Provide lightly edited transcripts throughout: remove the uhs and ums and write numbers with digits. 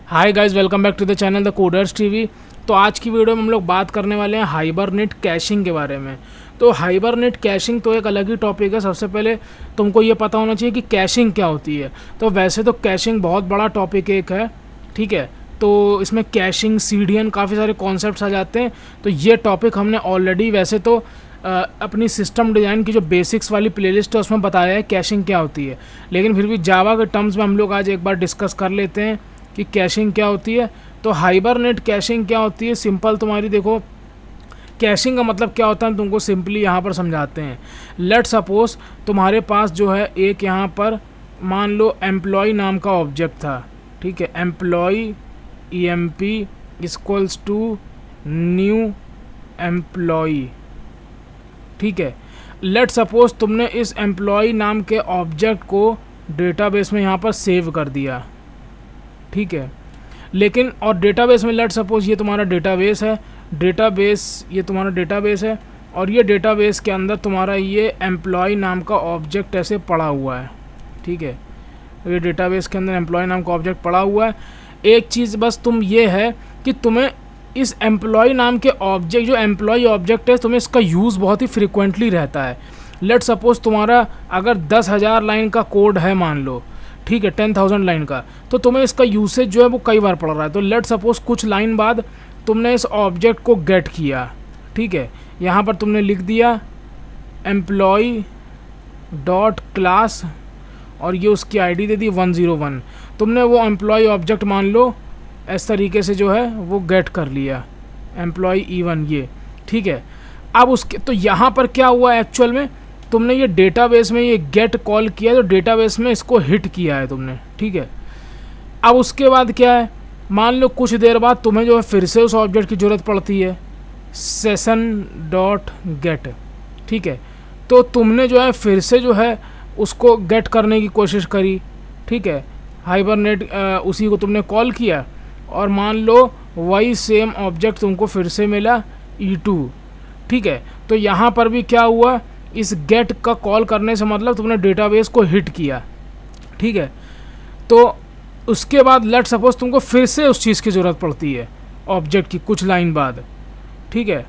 Hi guys, welcome back to the channel the coders TV. तो आज की video में हम लोग बात करने वाले हैं हाइबरनेट कैशिंग के बारे में। तो हाइबरनेट कैशिंग तो एक अलग ही टॉपिक है। सबसे पहले तुमको ये पता होना चाहिए कि कैशिंग क्या होती है। तो वैसे तो कैशिंग बहुत बड़ा टॉपिक एक है, ठीक है। तो इसमें कैशिंग, सीडीएन, काफ़ी सारे कॉन्सेप्ट्स आ जाते हैं। तो ये टॉपिक हमने ऑलरेडी वैसे तो अपनी सिस्टम डिज़ाइन की जो बेसिक्स वाली प्लेलिस्ट है उसमें बताया है कैशिंग क्या होती है, लेकिन फिर भी जावा के टर्म्स में हम लोग आज एक बार डिस्कस कर लेते हैं कि कैशिंग क्या होती है। तो हाइबरनेट कैशिंग क्या होती है, सिंपल तुम्हारी देखो, कैशिंग का मतलब क्या होता है तुमको सिंपली यहाँ पर समझाते हैं। लेट सपोज तुम्हारे पास जो है एक यहाँ पर मान लो एम्प्लॉय नाम का ऑब्जेक्ट था, ठीक है। Employ EMP equals to new employ, ठीक है। लेट सपोज तुमने इस एम्प्लॉय नाम के ऑब्जेक्ट को डेटाबेस में यहाँ पर सेव कर दिया, ठीक है। लेकिन और डेटाबेस में लेट सपोज ये तुम्हारा डेटाबेस है, ये तुम्हारा डेटाबेस है, और ये डेटाबेस के अंदर तुम्हारा ये एम्प्लॉय नाम का ऑब्जेक्ट ऐसे पड़ा हुआ है, ठीक है। ये डेटाबेस के अंदर एम्प्लॉय नाम का ऑब्जेक्ट पड़ा हुआ है। एक चीज़ बस तुम ये है कि तुम्हें इस एम्प्लॉय नाम के ऑब्जेक्ट, जो एम्प्लॉय ऑब्जेक्ट है, तुम्हें इसका यूज़ बहुत ही फ्रिक्वेंटली रहता है। लेट सपोज तुम्हारा अगर 10,000 लाइन का कोड है मान लो, ठीक है, 10,000 लाइन का, तो तुम्हें इसका यूसेज जो है वो कई बार पड़ रहा है। तो लेट सपोज कुछ लाइन बाद तुमने इस ऑब्जेक्ट को गेट किया, ठीक है। यहाँ पर तुमने लिख दिया एम्प्लॉय डॉट क्लास और ये उसकी आईडी दे दी 101। तुमने वो एम्प्लॉय ऑब्जेक्ट मान लो इस तरीके से जो है वो गेट कर लिया, एम्प्लॉय E1 ये, ठीक है। अब उसके तो यहाँ पर क्या हुआ एक्चुअल में, तुमने ये डेटाबेस में ये गेट कॉल किया, तो डेटाबेस में इसको हिट किया है तुमने, ठीक है। अब उसके बाद क्या है, मान लो कुछ देर बाद तुम्हें जो है फिर से उस ऑब्जेक्ट की ज़रूरत पड़ती है, सेशन डॉट गेट, ठीक है। तो तुमने जो है फिर से जो है उसको गेट करने की कोशिश करी, ठीक है। हाइबरनेट उसी को तुमने कॉल किया और मान लो वही सेम ऑब्जेक्ट तुमको फिर से मिला E2, ठीक है। तो यहाँ पर भी क्या हुआ, इस गेट का कॉल करने से मतलब तुमने डेटाबेस को हिट किया, ठीक है। तो उसके बाद लेट सपोज तुमको फिर से उस चीज़ की ज़रूरत पड़ती है ऑब्जेक्ट की कुछ लाइन बाद, ठीक है।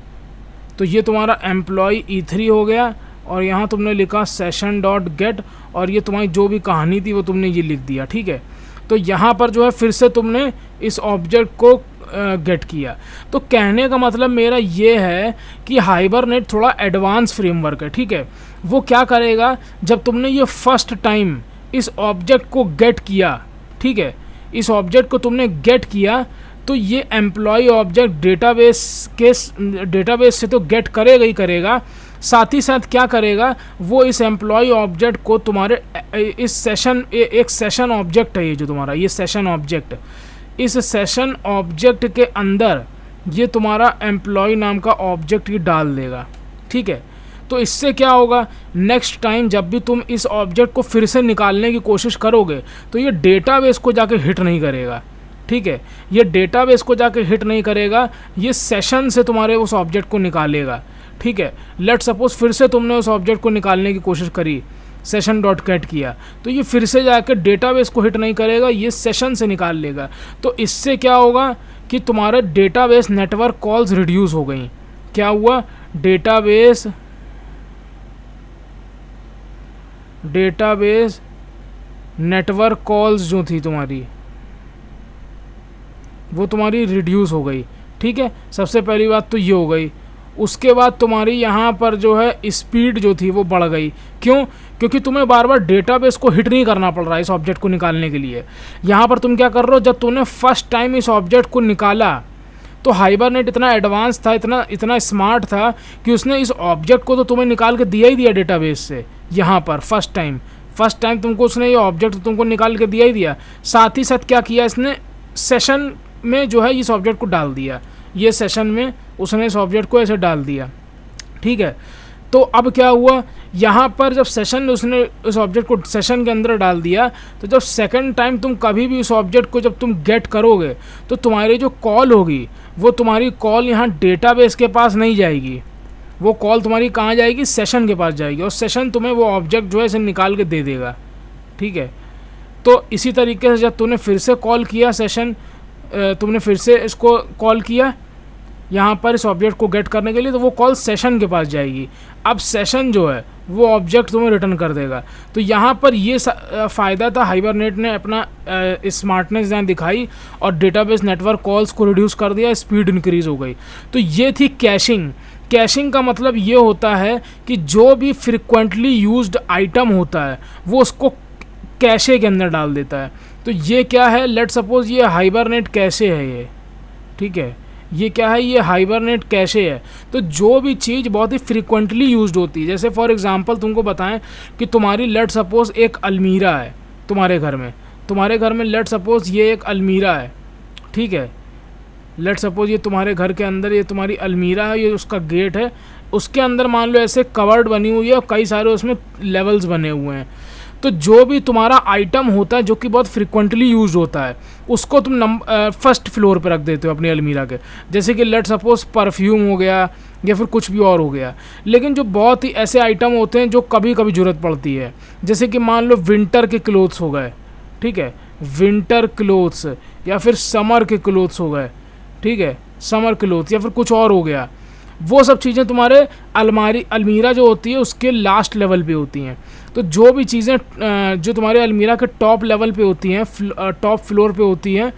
तो ये तुम्हारा एम्प्लॉय E3 हो गया और यहाँ तुमने लिखा सेशन डॉट गेट और ये तुम्हारी जो भी कहानी थी वो तुमने ये लिख दिया, ठीक है। तो यहाँ पर जो है फिर से तुमने इस ऑब्जेक्ट को गेट किया। तो कहने का मतलब मेरा ये है कि हाइबरनेट थोड़ा एडवांस फ्रेमवर्क है, ठीक है। वो क्या करेगा, जब तुमने ये फर्स्ट टाइम इस ऑब्जेक्ट को गेट किया, ठीक है, इस ऑब्जेक्ट को तुमने गेट किया, तो ये एम्प्लॉय ऑब्जेक्ट डेटाबेस से तो गेट करेगा ही करेगा, साथ ही साथ क्या करेगा, वो इस एम्प्लॉय ऑब्जेक्ट को तुम्हारे इस सेशन, एक सेशन ऑब्जेक्ट है ये जो तुम्हारा ये सेशन ऑब्जेक्ट, इस सेशन ऑब्जेक्ट के अंदर ये तुम्हारा एम्प्लॉय नाम का ऑब्जेक्ट ही डाल देगा, ठीक है। तो इससे क्या होगा, नेक्स्ट टाइम जब भी तुम इस ऑब्जेक्ट को फिर से निकालने की कोशिश करोगे तो ये डेटाबेस को जाके हिट नहीं करेगा, ठीक है। ये डेटाबेस को जाके हिट नहीं करेगा, ये सेशन से तुम्हारे उस ऑब्जेक्ट को निकालेगा, ठीक है। लेट सपोज फिर से तुमने उस ऑब्जेक्ट को निकालने की कोशिश करी, सेशन डॉट गेट किया, तो ये फिर से जाकर डेटाबेस को हिट नहीं करेगा, ये सेशन से निकाल लेगा। तो इससे क्या होगा कि तुम्हारा डेटाबेस नेटवर्क कॉल्स रिड्यूस हो गई। क्या हुआ, डेटाबेस नेटवर्क कॉल्स जो थी तुम्हारी वो तुम्हारी रिड्यूस हो गई, ठीक है। सबसे पहली बात तो ये हो गई। उसके बाद तुम्हारी यहाँ पर जो है स्पीड जो थी वो बढ़ गई। क्यों, क्योंकि तुम्हें बार बार डेटाबेस को हिट नहीं करना पड़ रहा है इस ऑब्जेक्ट को निकालने के लिए। यहाँ पर तुम क्या कर रहे हो, जब तुमने फर्स्ट टाइम इस ऑब्जेक्ट को निकाला तो हाइबरनेट इतना एडवांस था, इतना स्मार्ट था कि उसने इस ऑब्जेक्ट को तो तुम्हें निकाल के दिया ही दिया डेटाबेस से। यहाँ पर फर्स्ट टाइम तुमको उसने ये ऑब्जेक्ट तुमको निकाल के दिया ही दिया, साथ ही साथ क्या किया, इसने सेशन में जो है इस ऑब्जेक्ट को डाल दिया, ये सेशन में उसने इस ऑब्जेक्ट को ऐसे डाल दिया, ठीक है। तो अब क्या हुआ, यहाँ पर जब सेशन में उसने इस ऑब्जेक्ट को सेशन के अंदर डाल दिया, तो जब सेकंड टाइम तुम कभी भी इस ऑब्जेक्ट को जब तुम गेट करोगे तो तुम्हारी जो कॉल होगी वो तुम्हारी कॉल यहाँ डेटाबेस के पास नहीं जाएगी, वो कॉल तुम्हारी कहाँ जाएगी, सेशन के पास जाएगी, और सेशन तुम्हें वो ऑब्जेक्ट जो है इसे निकाल के दे देगा, ठीक है। तो इसी तरीके से जब तूने फिर से कॉल किया सेशन, तुमने फिर से इसको कॉल किया यहाँ पर इस ऑब्जेक्ट को गेट करने के लिए, तो वो कॉल सेशन के पास जाएगी। अब सेशन जो है वो ऑब्जेक्ट तुम्हें रिटर्न कर देगा। तो यहाँ पर ये फ़ायदा था, हाइबरनेट ने अपना स्मार्टनेस यहाँ दिखाई और डेटाबेस नेटवर्क कॉल्स को रिड्यूस कर दिया, स्पीड इंक्रीज़ हो गई। तो ये थी कैशिंग। कैशिंग का मतलब ये होता है कि जो भी फ्रिक्वेंटली यूज्ड आइटम होता है वो उसको कैशे के अंदर डाल देता है। तो ये क्या है, लेट सपोज ये हाइबरनेट कैशे है ये, ठीक है, ये क्या है, ये हाइबरनेट कैशे है। तो जो भी चीज़ बहुत ही फ्रिक्वेंटली यूज्ड होती है, जैसे फॉर एग्जांपल तुमको बताएं कि तुम्हारी लेट सपोज एक अलमीरा है तुम्हारे घर में लेट सपोज ये एक अलमीरा है, ठीक है, लेट सपोज ये तुम्हारे घर के अंदर ये तुम्हारी अलमीरा है, ये उसका गेट है, उसके अंदर मान लो ऐसे कवर्ड बनी हुई है और कई सारे उसमें लेवल्स बने हुए हैं। तो जो भी तुम्हारा आइटम होता है जो कि बहुत फ्रिक्वेंटली यूज होता है उसको तुम फर्स्ट फ्लोर पर रख देते हो अपनी अलमीरा के, जैसे कि लेट सपोज परफ्यूम हो गया या फिर कुछ भी और हो गया। लेकिन जो बहुत ही ऐसे आइटम होते हैं जो कभी कभी ज़रूरत पड़ती है, जैसे कि मान लो विंटर के क्लोथ्स हो गए, ठीक है, विंटर क्लोथ्स, या फिर समर के क्लोथ्स हो गए, ठीक है, समर क्लोथ्स, या फिर कुछ और हो गया, वो सब चीज़ें तुम्हारे अलमीरा जो होती है उसके लास्ट लेवल पे होती हैं। तो जो भी चीज़ें जो तुम्हारे अलमीरा के टॉप लेवल पे होती हैं, टॉप फ्लोर पे होती हैं,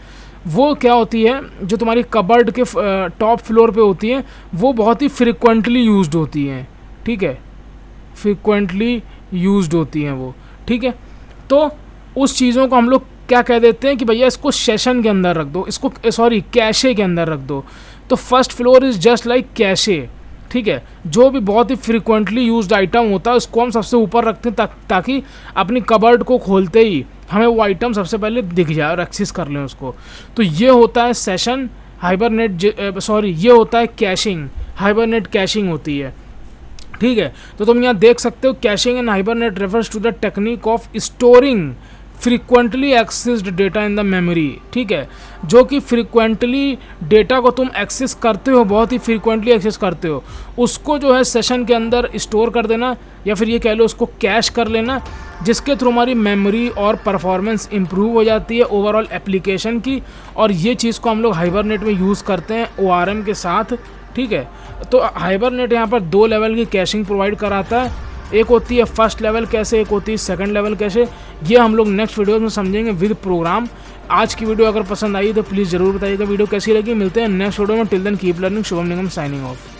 वो क्या होती है, जो तुम्हारी कबर्ड के टॉप फ्लोर पे होती हैं वो बहुत ही फ्रिक्वेंटली यूज्ड होती हैं, ठीक है, फ्रिक्वेंटली यूज्ड होती हैं वो, ठीक है। तो उस चीज़ों को हम लोग क्या कह देते हैं कि भैया इसको सेशन के अंदर रख दो, इसको सॉरी कैशे के अंदर रख दो। तो first floor is just like cache, ठीक है। जो भी बहुत ही फ्रिक्वेंटली यूज्ड आइटम होता है उसको हम सबसे ऊपर रखते हैं ताकि अपनी कबर्ड को खोलते ही हमें वो आइटम सबसे पहले दिख जाए और एक्सेस कर लें उसको। तो ये होता है सेशन हाइबरनेट, सॉरी ये होता है कैशिंग, हाइबरनेट कैशिंग होती है, ठीक है। तो तुम यहाँ देख सकते हो caching and Hibernate refers to the technique of storing frequently accessed data in the memory, ठीक है। जो कि फ्रीक्वेंटली डेटा को तुम एक्सेस करते हो, बहुत ही फ्रीक्वेंटली एक्सेस करते हो, उसको जो है सेशन के अंदर स्टोर कर देना, या फिर ये कह लो उसको कैश कर लेना, जिसके थ्रू हमारी मेमोरी और परफॉर्मेंस इंप्रूव हो जाती है ओवरऑल एप्लीकेशन की। और ये चीज़ को हम लोग हाइबरनेट में यूज़ करते हैं ORM के साथ, ठीक है। तो हाइबरनेट यहाँ पर 2 लेवल की कैशिंग प्रोवाइड कराता है, एक होती है फर्स्ट लेवल कैसे, एक होती है सेकंड लेवल कैसे। ये हम लोग नेक्स्ट वीडियो में समझेंगे विद प्रोग्राम। आज की वीडियो अगर पसंद आई तो प्लीज़ ज़रूर बताइएगा वीडियो कैसी लगी। मिलते हैं नेक्स्ट वीडियो में, till then keep learning. Shubham Nigam signing of.